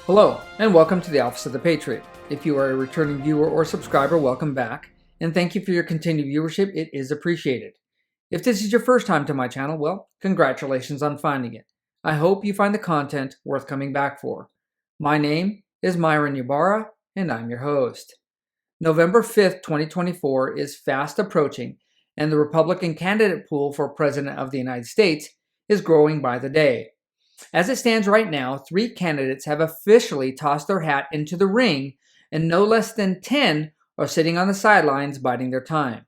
Hello, and welcome to the Office of the Patriot. If you are a returning viewer or subscriber, welcome back, and thank you for your continued viewership. It is appreciated. If this is your first time to my channel, well, congratulations on finding it. I hope you find the content worth coming back for. My name is Myron Ybarra, and I'm your host. November 5th, 2024 is fast approaching, and the Republican candidate pool for President of the United States is growing by the day. As it stands right now, 3 candidates have officially tossed their hat into the ring, and no less than 10 are sitting on the sidelines biding their time.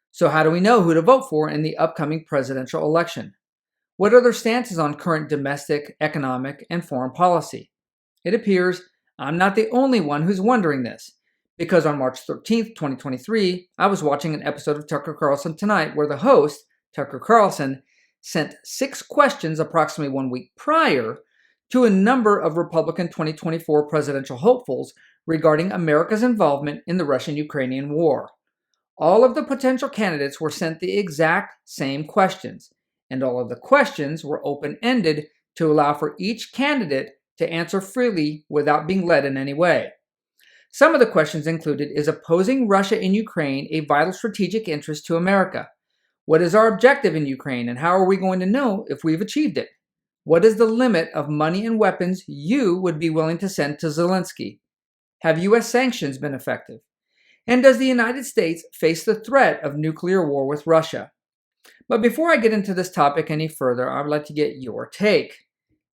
So how do we know who to vote for in the upcoming presidential election? What are their stances on current domestic, economic, and foreign policy? It appears I'm not the only one who's wondering this, because on March 13th, 2023, I was watching an episode of Tucker Carlson Tonight where the host, Tucker Carlson, sent 6 questions approximately 1 week prior to a number of Republican 2024 presidential hopefuls regarding America's involvement in the Russian-Ukrainian war. All of the potential candidates were sent the exact same questions, and all of the questions were open-ended to allow for each candidate to answer freely without being led in any way. Some of the questions included: is opposing Russia in Ukraine a vital strategic interest to America? What is our objective in Ukraine, and how are we going to know if we've achieved it? What is the limit of money and weapons you would be willing to send to Zelensky? Have U.S. sanctions been effective? And does the United States face the threat of nuclear war with Russia? But before I get into this topic any further, I would like to get your take.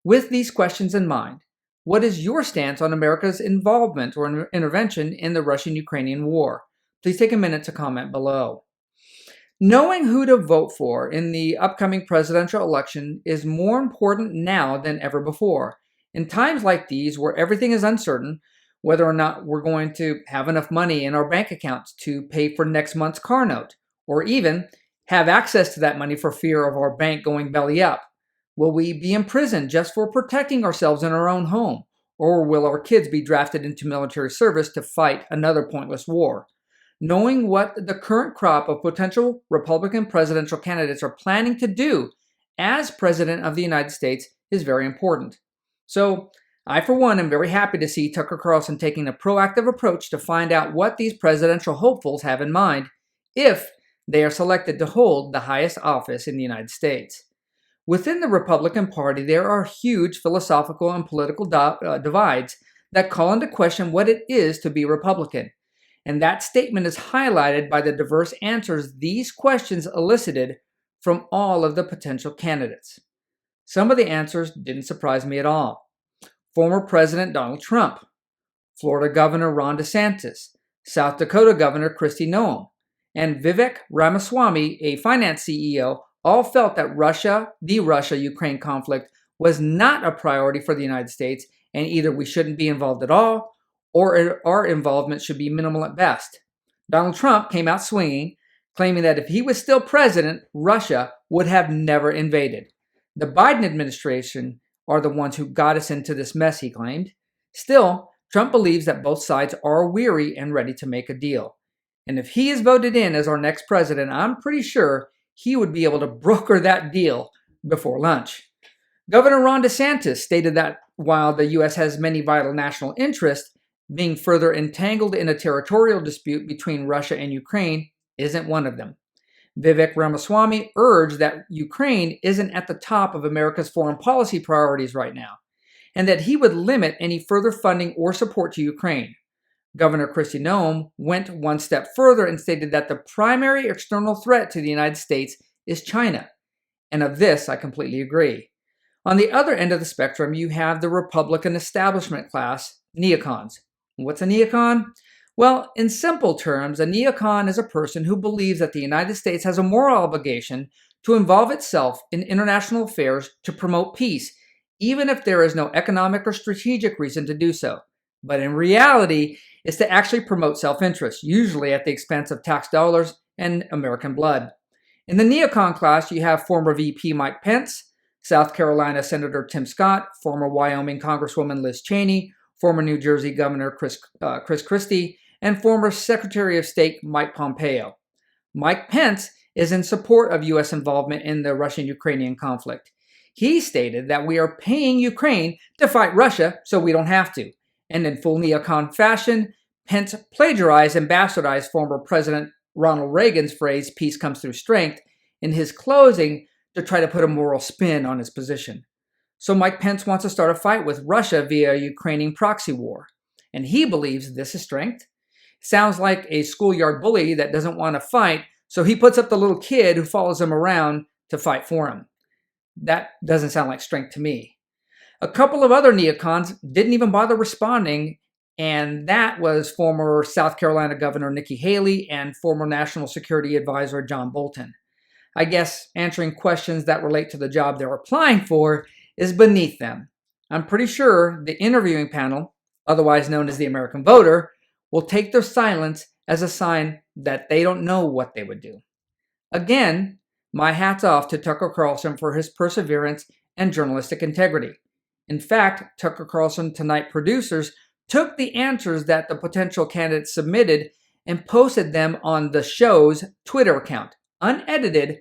With these questions in mind, what is your stance on America's involvement or intervention in the Russian-Ukrainian war? Please take a minute to comment below. Knowing who to vote for in the upcoming presidential election is more important now than ever before. In times like these, where everything is uncertain, whether or not we're going to have enough money in our bank accounts to pay for next month's car note, or even have access to that money for fear of our bank going belly up. Will we be imprisoned just for protecting ourselves in our own home? Or will our kids be drafted into military service to fight another pointless war? Knowing what the current crop of potential Republican presidential candidates are planning to do as President of the United States is very important. So, I for one am very happy to see Tucker Carlson taking a proactive approach to find out what these presidential hopefuls have in mind if they are selected to hold the highest office in the United States. Within the Republican Party, there are huge philosophical and political divides that call into question what it is to be Republican. And that statement is highlighted by the diverse answers these questions elicited from all of the potential candidates. Some of the answers didn't surprise me at all. Former President Donald Trump, Florida Governor Ron DeSantis, South Dakota Governor Kristi Noem, and Vivek Ramaswamy, a finance CEO, all felt that the Russia-Ukraine conflict was not a priority for the United States, and either we shouldn't be involved at all, or our involvement should be minimal at best. Donald Trump came out swinging, claiming that if he was still president, Russia would have never invaded. The Biden administration are the ones who got us into this mess, he claimed. Still, Trump believes that both sides are weary and ready to make a deal. And if he is voted in as our next president, I'm pretty sure he would be able to broker that deal before lunch. Governor Ron DeSantis stated that while the U.S. has many vital national interests, being further entangled in a territorial dispute between Russia and Ukraine isn't one of them. Vivek Ramaswamy urged that Ukraine isn't at the top of America's foreign policy priorities right now, and that he would limit any further funding or support to Ukraine. Governor Kristi Noem went one step further and stated that the primary external threat to the United States is China, and of this I completely agree. On the other end of the spectrum, you have the Republican establishment class, neocons. What's a neocon? Well, in simple terms, a neocon is a person who believes that the United States has a moral obligation to involve itself in international affairs to promote peace, even if there is no economic or strategic reason to do so. But in reality, it's to actually promote self-interest, usually at the expense of tax dollars and American blood. In the neocon class, you have former VP Mike Pence, South Carolina Senator Tim Scott, former Wyoming Congresswoman Liz Cheney, former New Jersey Governor Chris Christie, and former Secretary of State Mike Pompeo. Mike Pence is in support of U.S. involvement in the Russian-Ukrainian conflict. He stated that we are paying Ukraine to fight Russia so we don't have to. And in full neocon fashion, Pence plagiarized and bastardized former President Ronald Reagan's phrase, peace comes through strength, in his closing to try to put a moral spin on his position. So Mike Pence wants to start a fight with Russia via a Ukrainian proxy war. And he believes this is strength. Sounds like a schoolyard bully that doesn't want to fight, so he puts up the little kid who follows him around to fight for him. That doesn't sound like strength to me. A couple of other neocons didn't even bother responding, and that was former South Carolina Governor Nikki Haley and former National Security Advisor John Bolton. I guess answering questions that relate to the job they're applying for is beneath them. I'm pretty sure the interviewing panel, otherwise known as the American voter, will take their silence as a sign that they don't know what they would do. Again, my hat's off to Tucker Carlson for his perseverance and journalistic integrity. In fact, Tucker Carlson Tonight producers took the answers that the potential candidates submitted and posted them on the show's Twitter account, unedited,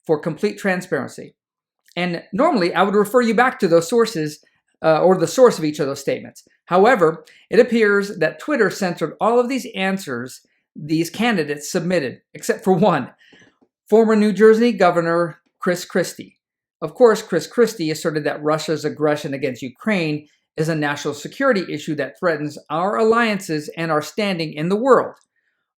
for complete transparency. And normally, I would refer you back to those sources or the source of each of those statements. However, it appears that Twitter censored all of these answers these candidates submitted, except for one, former New Jersey Governor Chris Christie. Of course, Chris Christie asserted that Russia's aggression against Ukraine is a national security issue that threatens our alliances and our standing in the world.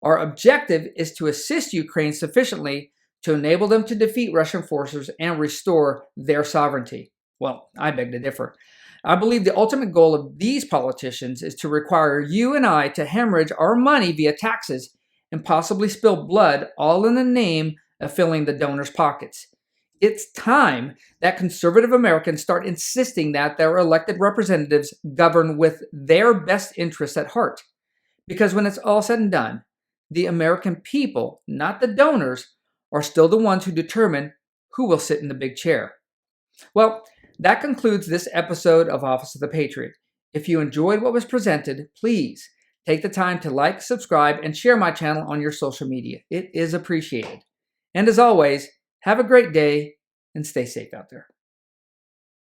Our objective is to assist Ukraine sufficiently to enable them to defeat Russian forces and restore their sovereignty. Well, I beg to differ. I believe the ultimate goal of these politicians is to require you and I to hemorrhage our money via taxes and possibly spill blood, all in the name of filling the donors' pockets. It's time that conservative Americans start insisting that their elected representatives govern with their best interests at heart. Because when it's all said and done, the American people, not the donors, are still the ones who determine who will sit in the big chair. Well, that concludes this episode of Office of the Patriot. If you enjoyed what was presented, please take the time to like, subscribe, and share my channel on your social media. It is appreciated. And as always, have a great day and stay safe out there.